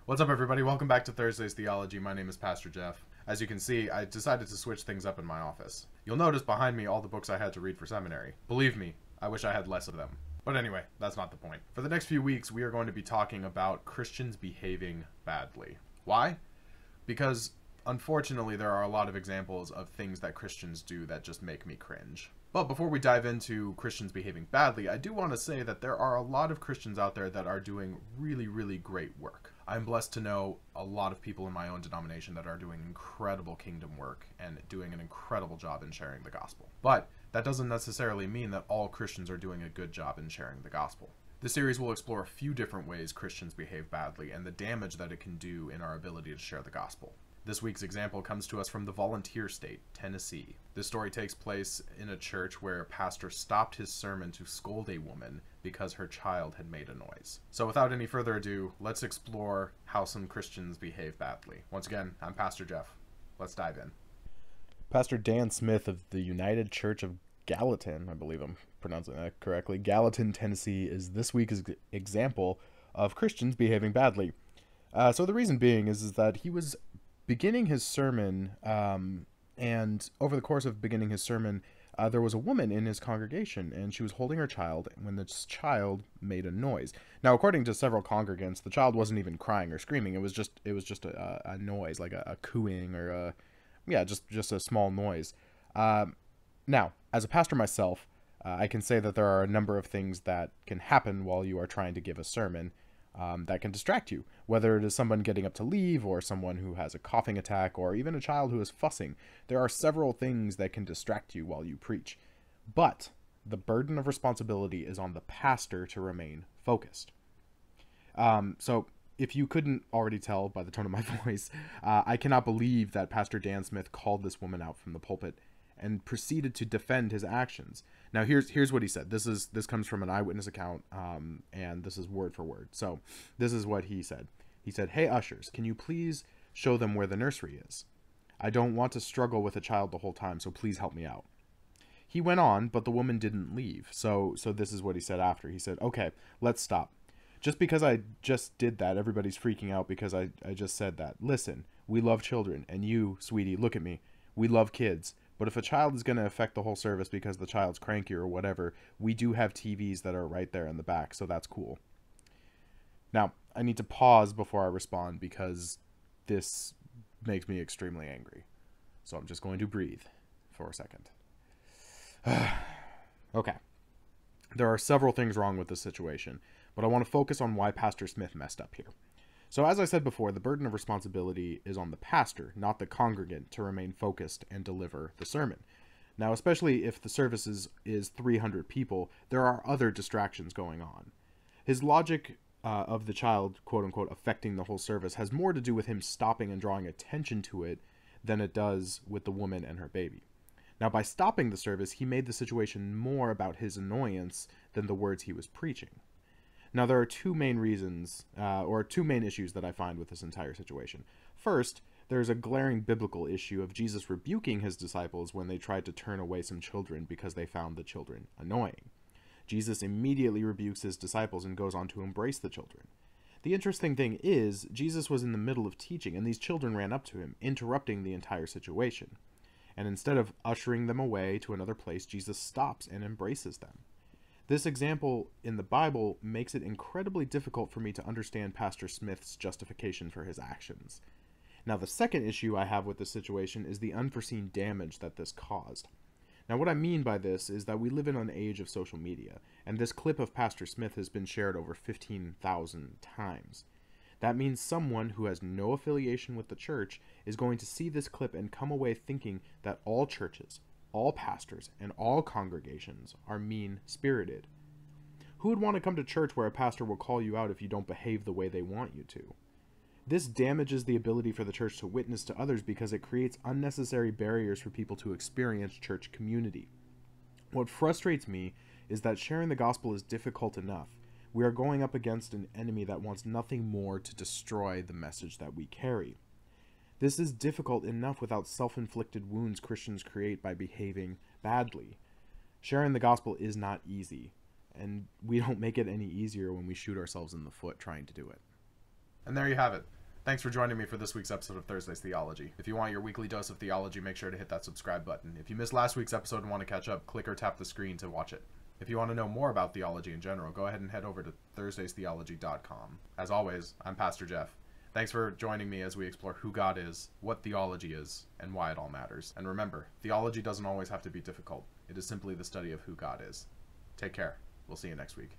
What's up, everybody? Welcome back to Thursday's Theology. My name is Pastor Jeff. As you can see, I decided to switch things up in my office. You'll notice behind me all the books I had to read for seminary. Believe me, I wish I had less of them. But anyway, that's not the point. For the next few weeks, we are going to be talking about Christians behaving badly. Why? Because, unfortunately, there are a lot of examples of things that Christians do that just make me cringe. But before we dive into Christians behaving badly, I do want to say that there are a lot of Christians out there that are doing really, really great work. I'm blessed to know a lot of people in my own denomination that are doing incredible kingdom work and doing an incredible job in sharing the gospel. But that doesn't necessarily mean that all Christians are doing a good job in sharing the gospel. This series will explore a few different ways Christians behave badly and the damage that it can do in our ability to share the gospel. This week's example comes to us from the volunteer state, Tennessee. This story takes place in a church where a pastor stopped his sermon to scold a woman because her child had made a noise. So without any further ado, let's explore how some Christians behave badly. Once again, I'm Pastor Jeff. Let's dive in. Pastor Dan Smith of the United Church of Gallitan, I believe I'm pronouncing that correctly, Gallitan, Tennessee, is this week's example of Christians behaving badly. So the reason being is that he was beginning his sermon, and over the course of beginning his sermon, there was a woman in his congregation, and she was holding her child when this child made a noise. Now, according to several congregants, the child wasn't even crying or screaming. It was just a noise, like a cooing or just a small noise. Now, as a pastor myself, I can say that there are a number of things that can happen while you are trying to give a sermon that can distract you, whether it is someone getting up to leave or someone who has a coughing attack or even a child who is fussing. There are several things that can distract you while you preach. But the burden of responsibility is on the pastor to remain focused. So if you couldn't already tell by the tone of my voice, I cannot believe that Pastor Dan Smith called this woman out from the pulpit and proceeded to defend his actions. Now, here's what he said. This comes from an eyewitness account, and this is word for word. So this is what he said. He said, "Hey, ushers, can you please show them where the nursery is? I don't want to struggle with a child the whole time, so please help me out." He went on, but the woman didn't leave. So this is what he said after. He said, "Okay, let's stop. Just because I just did that, everybody's freaking out because I just said that. Listen, we love children, and you, sweetie, look at me. We love kids. But if a child is going to affect the whole service because the child's cranky or whatever, we do have TVs that are right there in the back, so that's cool." Now, I need to pause before I respond because this makes me extremely angry. So I'm just going to breathe for a second. Okay. There are several things wrong with this situation, but I want to focus on why Pastor Smith messed up here. So as I said before, the burden of responsibility is on the pastor, not the congregant, to remain focused and deliver the sermon. Now, especially if the service is 300 people, there are other distractions going on. His logic of the child, quote-unquote, affecting the whole service has more to do with him stopping and drawing attention to it than it does with the woman and her baby. Now, by stopping the service, he made the situation more about his annoyance than the words he was preaching. Now, there are two main reasons, or two main issues that I find with this entire situation. First, there's a glaring biblical issue of Jesus rebuking his disciples when they tried to turn away some children because they found the children annoying. Jesus immediately rebukes his disciples and goes on to embrace the children. The interesting thing is, Jesus was in the middle of teaching, and these children ran up to him, interrupting the entire situation. And instead of ushering them away to another place, Jesus stops and embraces them. This example in the Bible makes it incredibly difficult for me to understand Pastor Smith's justification for his actions. Now, the second issue I have with this situation is the unforeseen damage that this caused. Now, what I mean by this is that we live in an age of social media, and this clip of Pastor Smith has been shared over 15,000 times. That means someone who has no affiliation with the church is going to see this clip and come away thinking that all churches, all pastors, and all congregations are mean-spirited. Who would want to come to church where a pastor will call you out if you don't behave the way they want you to? This damages the ability for the church to witness to others because it creates unnecessary barriers for people to experience church community. What frustrates me is that sharing the gospel is difficult enough. We are going up against an enemy that wants nothing more to destroy the message that we carry. This is difficult enough without self-inflicted wounds Christians create by behaving badly. Sharing the gospel is not easy, and we don't make it any easier when we shoot ourselves in the foot trying to do it. And there you have it. Thanks for joining me for this week's episode of Thursday's Theology. If you want your weekly dose of theology, make sure to hit that subscribe button. If you missed last week's episode and want to catch up, click or tap the screen to watch it. If you want to know more about theology in general, go ahead and head over to thursdaystheology.com. As always, I'm Pastor Jeff. Thanks for joining me as we explore who God is, what theology is, and why it all matters. And remember, theology doesn't always have to be difficult. It is simply the study of who God is. Take care. We'll see you next week.